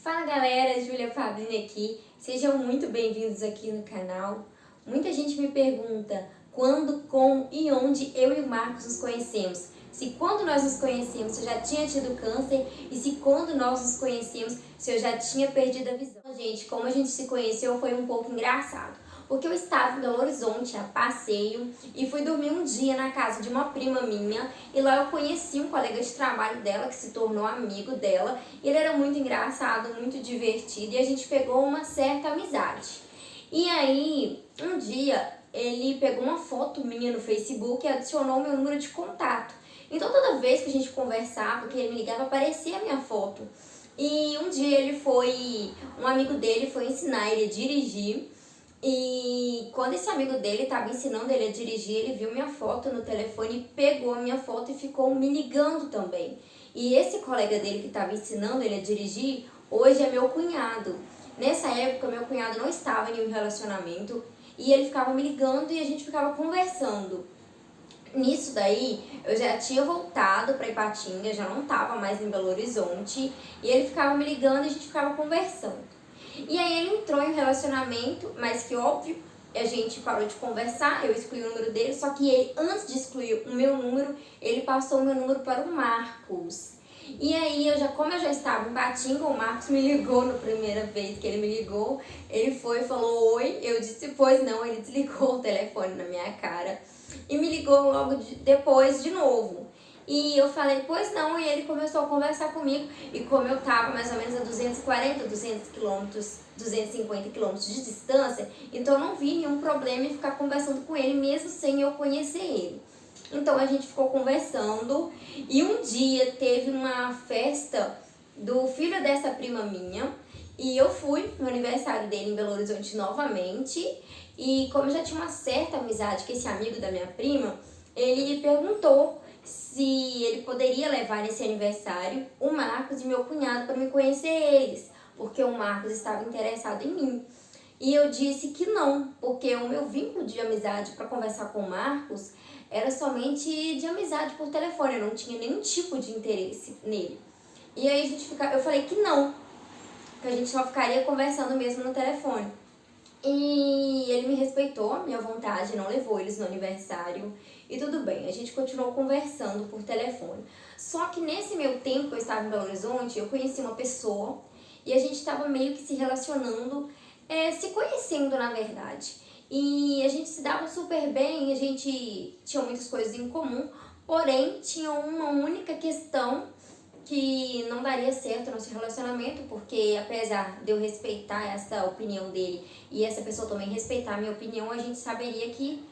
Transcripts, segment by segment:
Fala galera, Júlia Fabrini aqui, sejam muito bem-vindos aqui no canal. Muita gente me pergunta quando, como e onde eu e o Marcos nos conhecemos. Se quando nós nos conhecemos eu já tinha tido câncer e se quando nós nos conhecemos se eu já tinha perdido a visão. Gente, como a gente se conheceu foi um pouco engraçado. Porque eu estava em Belo Horizonte a passeio e fui dormir um dia na casa de uma prima minha e lá eu conheci um colega de trabalho dela que se tornou amigo dela e ele era muito engraçado, muito divertido e a gente pegou uma certa amizade. E aí, um dia ele pegou uma foto minha no Facebook e adicionou meu número de contato. Então toda vez que a gente conversava, que ele me ligava, aparecia a minha foto. E um dia um amigo dele foi ensinar ele a dirigir. E quando esse amigo dele estava ensinando ele a dirigir, ele viu minha foto no telefone, pegou a minha foto e ficou me ligando também. E esse colega dele que estava ensinando ele a dirigir, hoje é meu cunhado. Nessa época, meu cunhado não estava em um relacionamento e ele ficava me ligando e a gente ficava conversando. Nisso daí, eu já tinha voltado para Ipatinga, já não estava mais em Belo Horizonte e ele ficava me ligando e a gente ficava conversando. E aí ele entrou em um relacionamento, mas que óbvio, a gente parou de conversar, eu excluí o número dele, só que ele, antes de excluir o meu número, ele passou o meu número para o Marcos. E aí, como eu já estava em Ipatinga, o Marcos me ligou na primeira vez que ele me ligou, ele foi e falou oi, eu disse pois não, ele desligou o telefone na minha cara e me ligou logo depois de novo. E eu falei, pois não, e ele começou a conversar comigo. E como eu tava mais ou menos a 250 quilômetros de distância, então eu não vi nenhum problema em ficar conversando com ele, mesmo sem eu conhecer ele. Então a gente ficou conversando e um dia teve uma festa do filho dessa prima minha e eu fui no aniversário dele em Belo Horizonte novamente. E como eu já tinha uma certa amizade com esse amigo da minha prima, ele perguntou se ele poderia levar nesse aniversário o Marcos e meu cunhado para me conhecer eles, porque o Marcos estava interessado em mim. E eu disse que não, porque o meu vínculo de amizade para conversar com o Marcos era somente de amizade por telefone, eu não tinha nenhum tipo de interesse nele. E aí eu falei que não, que a gente só ficaria conversando mesmo no telefone. E ele me respeitou a minha vontade, não levou eles no aniversário e tudo bem, a gente continuou conversando por telefone. Só que nesse meu tempo que eu estava em Belo Horizonte, eu conheci uma pessoa e a gente estava meio que se relacionando, se conhecendo na verdade. E a gente se dava super bem, a gente tinha muitas coisas em comum, porém tinha uma única questão que não daria certo o nosso relacionamento, porque apesar de eu respeitar essa opinião dele e essa pessoa também respeitar a minha opinião, a gente saberia que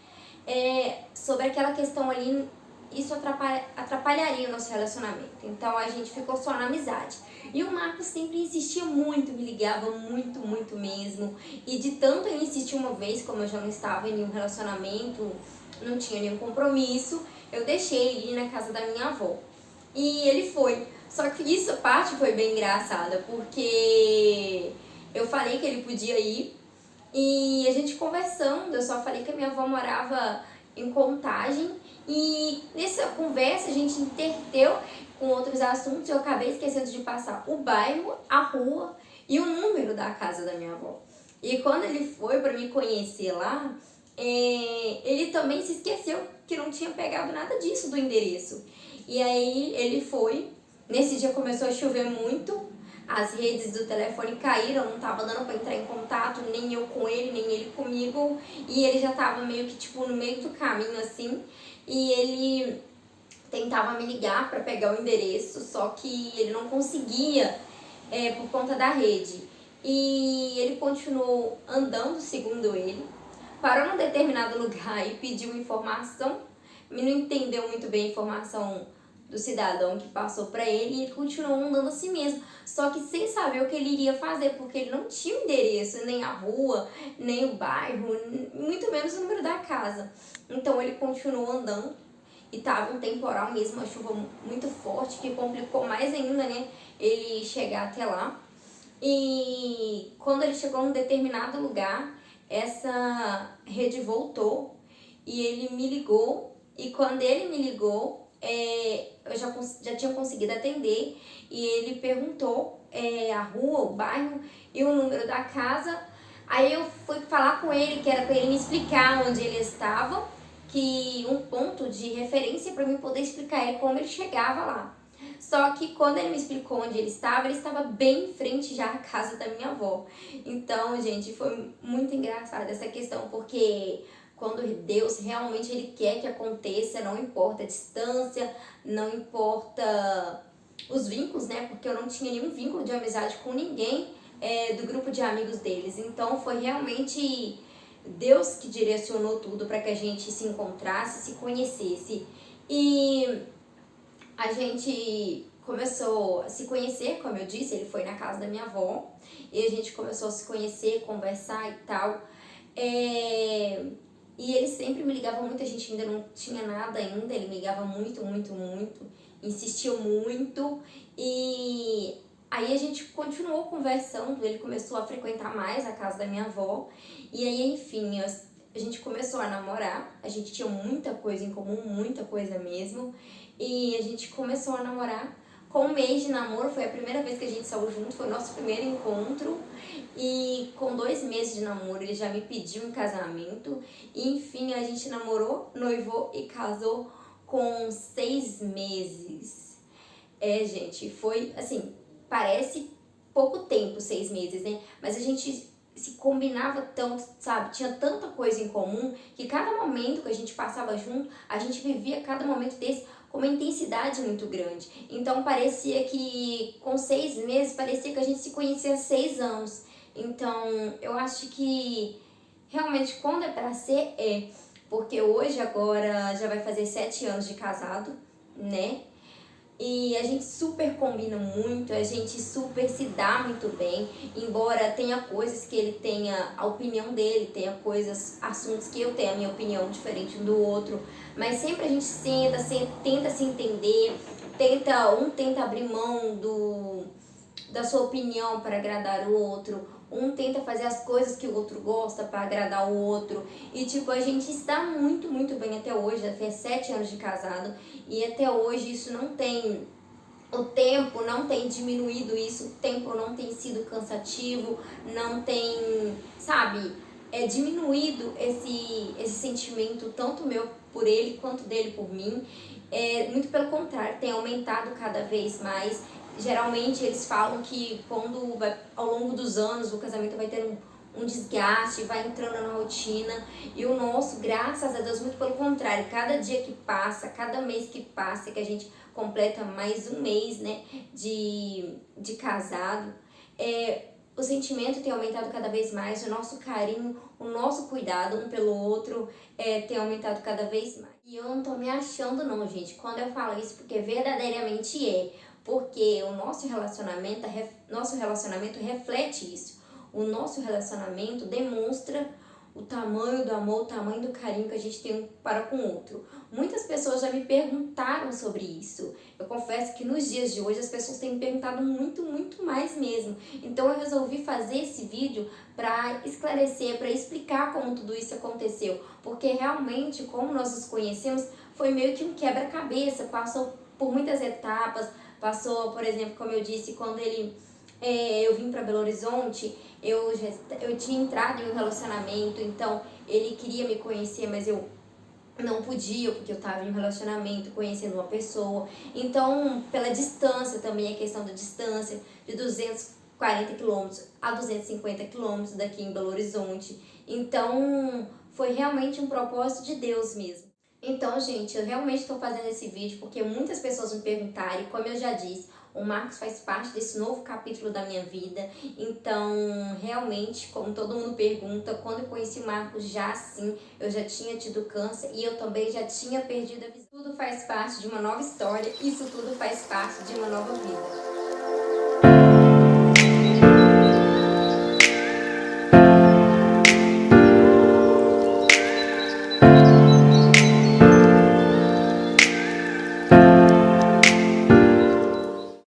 sobre aquela questão ali, isso atrapalharia o nosso relacionamento. Então a gente ficou só na amizade. E o Marcos sempre insistia muito, me ligava muito, muito mesmo. E de tanto eu insistir uma vez, como eu já não estava em nenhum relacionamento, não tinha nenhum compromisso, eu deixei ele ir na casa da minha avó. E ele foi. Só que isso, a parte foi bem engraçada, porque eu falei que ele podia ir e a gente conversando, eu só falei que a minha avó morava em Contagem e nessa conversa a gente interteu com outros assuntos e eu acabei esquecendo de passar o bairro, a rua e o número da casa da minha avó. E quando ele foi para me conhecer lá, ele também se esqueceu que não tinha pegado nada disso do endereço. E aí ele foi, nesse dia começou a chover muito, as redes do telefone caíram, não tava dando para entrar em contato, nem eu com ele, nem ele comigo, e ele já tava meio que tipo no meio do caminho assim, e ele tentava me ligar para pegar o endereço, só que ele não conseguia por conta da rede. E ele continuou andando, segundo ele, parou num determinado lugar e pediu informação, não entendeu muito bem a informação do cidadão que passou para ele e ele continuou andando assim mesmo, só que sem saber o que ele iria fazer, porque ele não tinha o endereço, nem a rua, nem o bairro, muito menos o número da casa. Então ele continuou andando e tava um temporal mesmo, uma chuva muito forte que complicou mais ainda, né, ele chegar até lá. E quando ele chegou num determinado lugar, essa rede voltou e ele me ligou. E quando ele me ligou, eu já tinha conseguido atender e ele perguntou a rua, o bairro e o número da casa. Aí eu fui falar com ele, que era para ele me explicar onde ele estava, que um ponto de referência para mim poder explicar ele como ele chegava lá. Só que quando ele me explicou onde ele estava bem em frente já à casa da minha avó. Então, gente, foi muito engraçado essa questão, porque quando Deus realmente ele quer que aconteça, não importa a distância, não importa os vínculos, né? Porque eu não tinha nenhum vínculo de amizade com ninguém do grupo de amigos deles. Então foi realmente Deus que direcionou tudo para que a gente se encontrasse, se conhecesse. E a gente começou a se conhecer, como eu disse, ele foi na casa da minha avó e a gente começou a se conhecer, conversar e tal. E ele sempre me ligava muito, a gente ainda não tinha nada ainda, ele me ligava muito, muito, muito, insistiu muito e aí a gente continuou conversando, ele começou a frequentar mais a casa da minha avó e aí, enfim, a gente começou a namorar, a gente tinha muita coisa em comum, muita coisa mesmo, e a gente começou a namorar. Com um mês de namoro, foi a primeira vez que a gente saiu junto, foi o nosso primeiro encontro. E com 2 meses de namoro, ele já me pediu em casamento. E enfim, a gente namorou, noivou e casou com 6 meses. Gente, foi assim, parece pouco tempo, 6 meses, né? Mas a gente se combinava tanto, sabe? Tinha tanta coisa em comum que cada momento que a gente passava junto, a gente vivia cada momento desse com uma intensidade muito grande. Então parecia que com 6 meses, parecia que a gente se conhecia há 6 anos. Então eu acho que realmente quando é pra ser, porque hoje agora já vai fazer 7 anos de casado, né? E a gente super combina muito, a gente super se dá muito bem, embora tenha coisas que ele tenha a opinião dele, tenha coisas, assuntos que eu tenho a minha opinião diferente um do outro, mas sempre a gente tenta se entender, tenta abrir mão da sua opinião para agradar o outro, um tenta fazer as coisas que o outro gosta para agradar o outro. E tipo, a gente está muito, muito bem até hoje, já fez 7 anos de casado e até hoje isso não tem, o tempo não tem diminuído isso, o tempo não tem sido cansativo, não tem, sabe, diminuído esse sentimento, tanto meu por ele quanto dele por mim. Muito pelo contrário, tem aumentado cada vez mais. Geralmente eles falam que quando ao longo dos anos o casamento vai ter um desgaste, vai entrando na rotina, e o nosso, graças a Deus, muito pelo contrário, cada dia que passa, cada mês que passa, que a gente completa mais um mês, né, de casado, o sentimento tem aumentado cada vez mais, o nosso carinho, o nosso cuidado um pelo outro tem aumentado cada vez mais. E eu não tô me achando não, gente, quando eu falo isso, porque verdadeiramente porque o nosso relacionamento reflete isso. O nosso relacionamento demonstra o tamanho do amor, o tamanho do carinho que a gente tem um para com o outro. Muitas pessoas já me perguntaram sobre isso. Eu confesso que nos dias de hoje as pessoas têm me perguntado muito, muito mais mesmo. Então eu resolvi fazer esse vídeo para esclarecer, para explicar como tudo isso aconteceu. Porque realmente, como nós nos conhecemos, foi meio que um quebra-cabeça, passou por muitas etapas. Passou, por exemplo, como eu disse, quando eu vim para Belo Horizonte, eu tinha entrado em um relacionamento, então ele queria me conhecer, mas eu não podia, porque eu estava em um relacionamento, conhecendo uma pessoa. Então, pela distância também, a questão da distância, de 240 quilômetros a 250 quilômetros daqui em Belo Horizonte. Então, foi realmente um propósito de Deus mesmo. Então, gente, eu realmente estou fazendo esse vídeo porque muitas pessoas me perguntaram, e como eu já disse, o Marcos faz parte desse novo capítulo da minha vida. Então, realmente, como todo mundo pergunta, quando eu conheci o Marcos, já assim, eu já tinha tido câncer e eu também já tinha perdido a visão. Tudo faz parte de uma nova história, isso tudo faz parte de uma nova vida.